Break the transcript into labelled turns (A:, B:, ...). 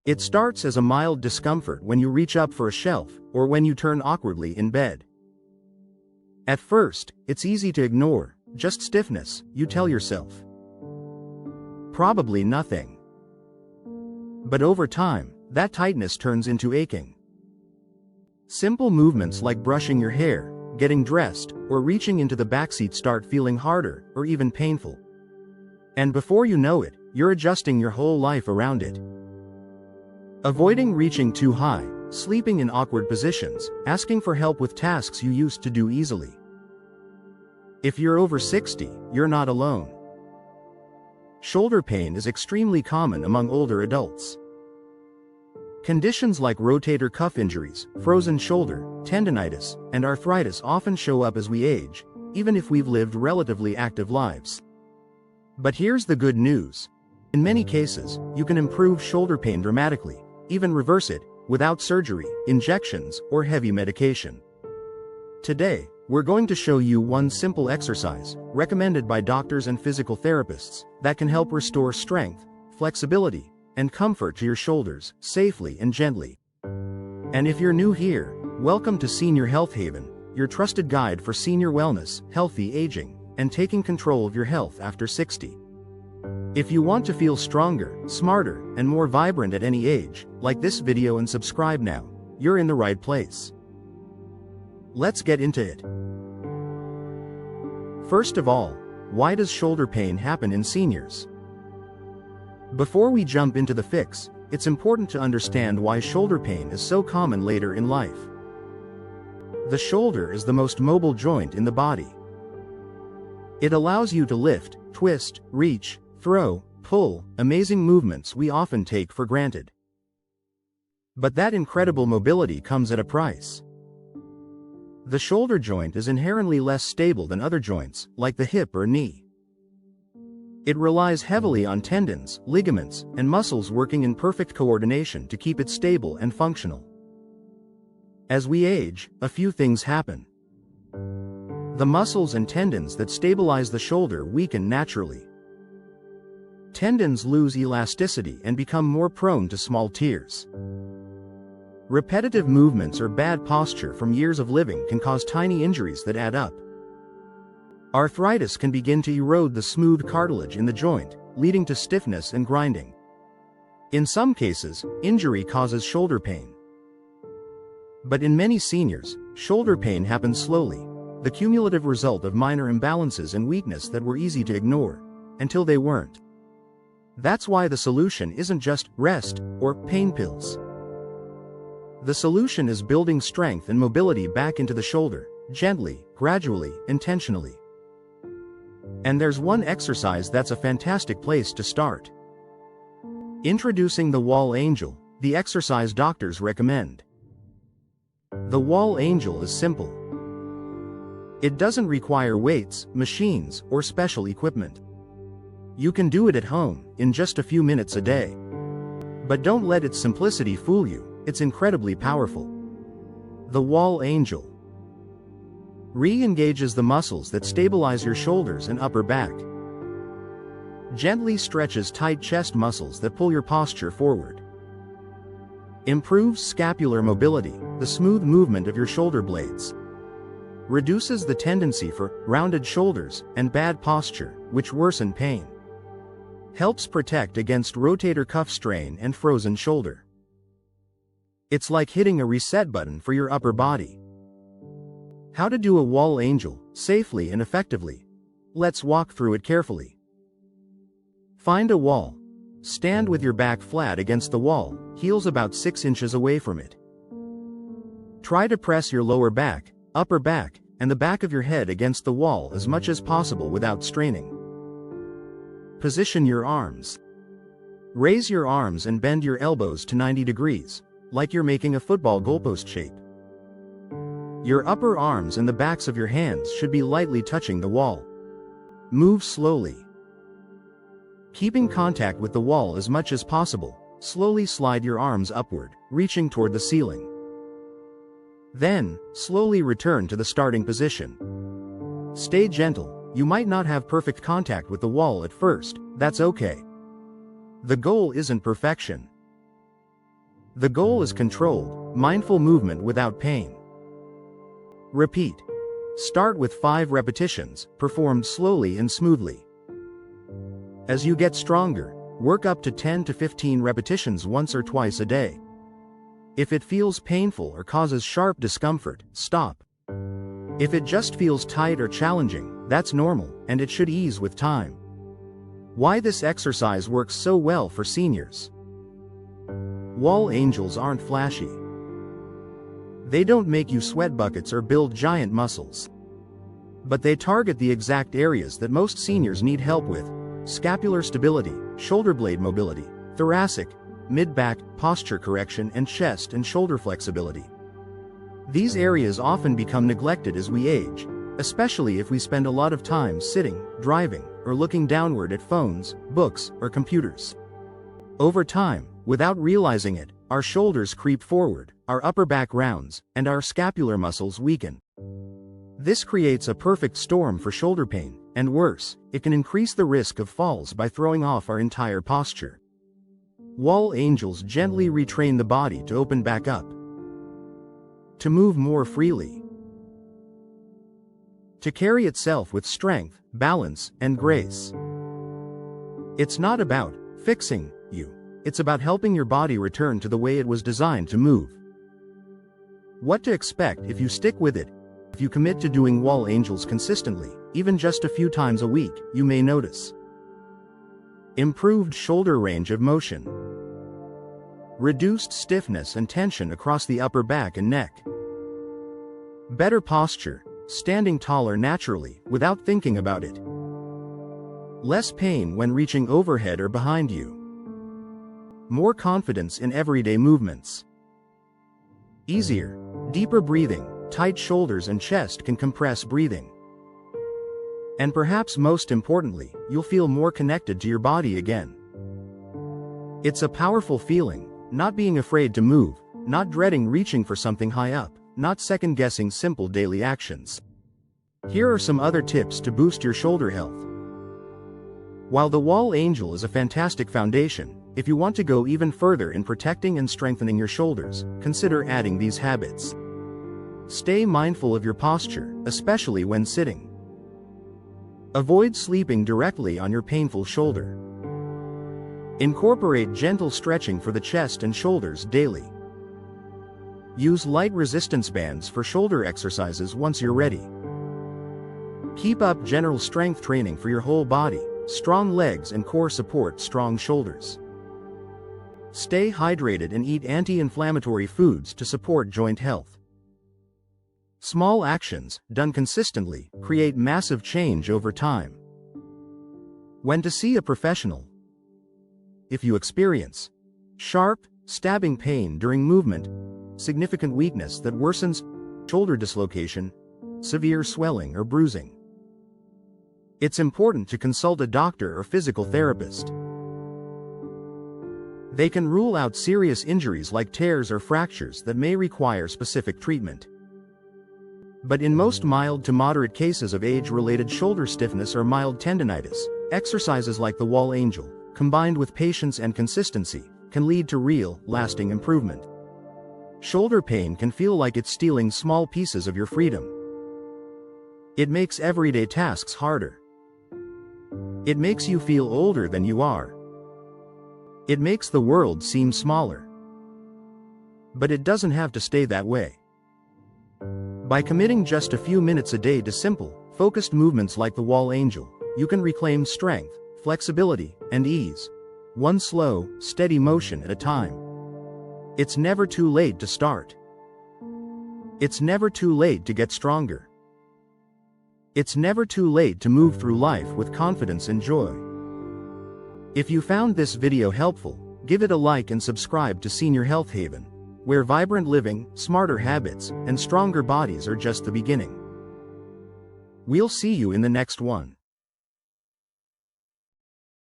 A: It starts as a mild discomfort when you reach up for a shelf, or when you turn awkwardly in bed. At first, it's easy to ignore, just stiffness, you tell yourself. Probably nothing. But over time, that tightness turns into aching. Simple movements like brushing your hair, getting dressed, or reaching into the backseat start feeling harder, or even painful. And before you know it, you're adjusting your whole life around it. Avoiding reaching too high, sleeping in awkward positions, asking for help with tasks you used to do easily. If you're over 60, you're not alone. Shoulder pain is extremely common among older adults. Conditions like rotator cuff injuries, frozen shoulder, tendinitis, and arthritis often show up as we age, even if we've lived relatively active lives. But here's the good news. In many cases, you can improve shoulder pain dramatically, even reverse it, without surgery, injections, or heavy medication. Today, we're going to show you one simple exercise, recommended by doctors and physical therapists, that can help restore strength, flexibility, and comfort to your shoulders, safely and gently. And if you're new here, welcome to Senior Health Haven, your trusted guide for senior wellness, healthy aging, and taking control of your health after 60. If you want to feel stronger, smarter, and more vibrant at any age, like this video and subscribe now, you're in the right place. Let's get into it. First of all, why does shoulder pain happen in seniors? Before we jump into the fix, it's important to understand why shoulder pain is so common later in life. The shoulder is the most mobile joint in the body. It allows you to lift, twist, reach, throw, pull, amazing movements we often take for granted. But that incredible mobility comes at a price. The shoulder joint is inherently less stable than other joints, like the hip or knee. It relies heavily on tendons, ligaments, and muscles working in perfect coordination to keep it stable and functional. As we age, a few things happen. The muscles and tendons that stabilize the shoulder weaken naturally. Tendons lose elasticity and become more prone to small tears. Repetitive movements or bad posture from years of living can cause tiny injuries that add up. Arthritis can begin to erode the smooth cartilage in the joint, leading to stiffness and grinding. In some cases, injury causes shoulder pain. But in many seniors, shoulder pain happens slowly, the cumulative result of minor imbalances and weakness that were easy to ignore, until they weren't. That's why the solution isn't just rest or pain pills. The solution is building strength and mobility back into the shoulder, gently, gradually, intentionally. And there's one exercise that's a fantastic place to start. Introducing the wall angel, the exercise doctors recommend. The wall angel is simple. It doesn't require weights, machines, or special equipment. You can do it at home, in just a few minutes a day. But don't let its simplicity fool you, it's incredibly powerful. The wall angel re-engages the muscles that stabilize your shoulders and upper back. Gently stretches tight chest muscles that pull your posture forward. Improves scapular mobility, the smooth movement of your shoulder blades. Reduces the tendency for rounded shoulders and bad posture, which worsen pain. Helps protect against rotator cuff strain and frozen shoulder. It's like hitting a reset button for your upper body. How to do a wall angel, safely and effectively. Let's walk through it carefully. Find a wall. Stand with your back flat against the wall, heels about 6 inches away from it. Try to press your lower back, upper back, and the back of your head against the wall as much as possible without straining. Position your arms. Raise your arms and bend your elbows to 90 degrees, like you're making a football goalpost shape. Your upper arms and the backs of your hands should be lightly touching the wall. Move slowly. Keeping contact with the wall as much as possible, slowly slide your arms upward, reaching toward the ceiling. Then, slowly return to the starting position. Stay gentle, you might not have perfect contact with the wall at first, that's okay. The goal isn't perfection. The goal is controlled, mindful movement without pain. Repeat. Start with 5 repetitions, performed slowly and smoothly. As you get stronger, work up to 10 to 15 repetitions once or twice a day. If it feels painful or causes sharp discomfort, stop. If it just feels tight or challenging, that's normal, and it should ease with time. Why this exercise works so well for seniors. Wall angels aren't flashy. They don't make you sweat buckets or build giant muscles. But they target the exact areas that most seniors need help with: scapular stability, shoulder blade mobility, thoracic, mid-back, posture correction, and chest and shoulder flexibility. These areas often become neglected as we age, especially if we spend a lot of time sitting, driving, or looking downward at phones, books, or computers. Over time, without realizing it, our shoulders creep forward, our upper back rounds, and our scapular muscles weaken. This creates a perfect storm for shoulder pain, and worse, it can increase the risk of falls by throwing off our entire posture. Wall angels gently retrain the body to open back up, to move more freely, to carry itself with strength, balance, and grace. It's not about fixing you. It's about helping your body return to the way it was designed to move. What to expect if you stick with it. If you commit to doing wall angels consistently, even just a few times a week, you may notice improved shoulder range of motion, reduced stiffness and tension across the upper back and neck, better posture, standing taller naturally without thinking about it, less pain when reaching overhead or behind you, more confidence in everyday movements, easier, deeper breathing. Tight shoulders and chest can compress breathing. And perhaps most importantly, you'll feel more connected to your body again. It's a powerful feeling, not being afraid to move, not dreading reaching for something high up, not second-guessing simple daily actions. Here are some other tips to boost your shoulder health. While the wall angel is a fantastic foundation, if you want to go even further in protecting and strengthening your shoulders, consider adding these habits. Stay mindful of your posture, especially when sitting. Avoid sleeping directly on your painful shoulder. Incorporate gentle stretching for the chest and shoulders daily. Use light resistance bands for shoulder exercises once you're ready. Keep up general strength training for your whole body. Strong legs and core support strong shoulders. Stay hydrated and eat anti-inflammatory foods to support joint health. Small actions, done consistently, create massive change over time. When to see a professional. If you experience sharp, stabbing pain during movement, significant weakness that worsens, shoulder dislocation, severe swelling or bruising, it's important to consult a doctor or physical therapist. They can rule out serious injuries like tears or fractures that may require specific treatment. But in most mild to moderate cases of age-related shoulder stiffness or mild tendinitis, exercises like the wall angel, combined with patience and consistency, can lead to real, lasting improvement. Shoulder pain can feel like it's stealing small pieces of your freedom. It makes everyday tasks harder. It makes you feel older than you are. It makes the world seem smaller. But it doesn't have to stay that way. By committing just a few minutes a day to simple, focused movements like the wall angel, you can reclaim strength, flexibility, and ease. One slow, steady motion at a time. It's never too late to start. It's never too late to get stronger. It's never too late to move through life with confidence and joy. If you found this video helpful, give it a like and subscribe to Senior Health Haven, where vibrant living, smarter habits, and stronger bodies are just the beginning. We'll see you in the next one.